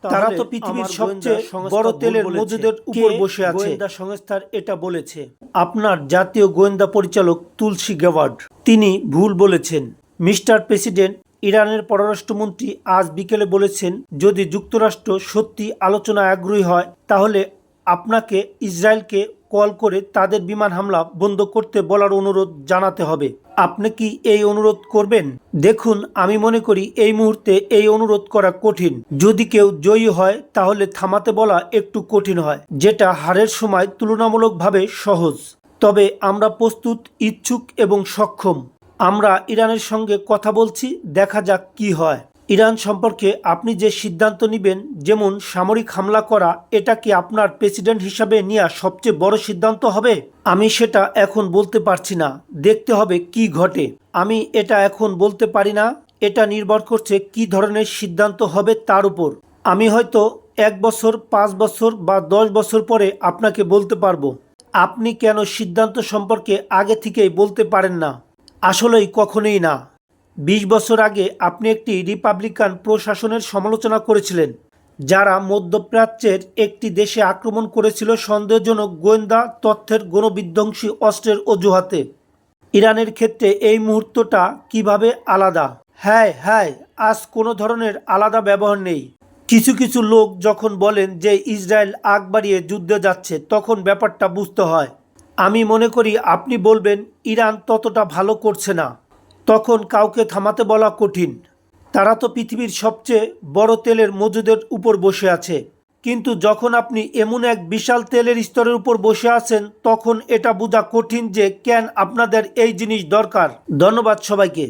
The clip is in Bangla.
তারা তো পৃথিবীর সবচেয়ে বড় তেলের মজুদের উপর বসে আছে। গোয়েন্দা সংস্থার এটা বলেছে আপনার জাতীয় গোয়েন্দা পরিচালক তুলসী গ্যাবার্ড। তিনি ভুল বলেছেন। মিস্টার প্রেসিডেন্ট, ইরানের পররাষ্ট্রমন্ত্রী আজ বিকেলে বলেছেন যদি যুক্তরাষ্ট্র সত্যি আলোচনায় আগ্রহী হয় তাহলে আপনাকে ইসরায়েলকে কল করে তাদের বিমান হামলা বন্ধ করতে বলার অনুরোধ জানাতে হবে। আপনি কি এই অনুরোধ করবেন? দেখুন, আমি মনে করি এই মুহূর্তে এই অনুরোধ করা কঠিন। যদি কেউ জয়ী হয় তাহলে থামাতে বলা একটু কঠিন হয়, যেটা হারের সময় তুলনামূলকভাবে সহজ। তবে আমরা প্রস্তুত, ইচ্ছুক এবং সক্ষম। আমরা ইরানের সঙ্গে কথা বলছি, দেখা যাক কি হয়। ইরান সম্পর্কে আপনি যে সিদ্ধান্ত নেবেন, যেমন সামরিক হামলা করা, এটা কি আপনার প্রেসিডেন্ট হিসাবে নেওয়া সবচেয়ে বড় সিদ্ধান্ত হবে? আমি সেটা এখন বলতে পারছি না, দেখতে হবে কি ঘটে। আমি এটা এখন বলতে পারি না, এটা নির্ভর করছে কি ধরনের সিদ্ধান্ত হবে তার উপর। আমি হয়তো 1 বছর, 5 বছর বা 10 বছর পরে আপনাকে বলতে পারবো। আপনি কেন সিদ্ধান্ত সম্পর্কে আগে থেকেই বলতে পারেন না? আসলেই কখনোই না। 20 বছর আগে আপনি একটি রিপাবলিকান প্রশাসনের সমালোচনা করেছিলেন, যারা মধ্যপ্রাচ্যের একটি দেশে আক্রমণ করেছিল সন্দেহজনক গোয়েন্দা তথ্যের গণবিধ্বংসী অস্ত্রের অজুহাতে। ইরানের ক্ষেত্রে এই মুহূর্তটা কিভাবে আলাদা? হ্যাঁ, আজ কোনো ধরনের আলাদা ব্যবহার নেই। কিছু কিছু লোক যখন বলেন যে ইসরায়েল আগ বাড়িয়ে যুদ্ধে যাচ্ছে, তখন ব্যাপারটা বুঝতে হয়। আমি মনে করি আপনি বলবেন ইরান ততটা ভালো করছে না। তখন কাউকে থামাতে বলা কঠিন। তারা তো পৃথিবীর সবচেয়ে বড় তেলের মজুদের উপর বসে আছে। কিন্তু যখন আপনি এমন এক বিশাল তেলের স্তরের উপর বসে আছেন, তখন এটা বোঝা কঠিন যে কেন আপনাদের এই জিনিস দরকার। ধন্যবাদ সবাইকে।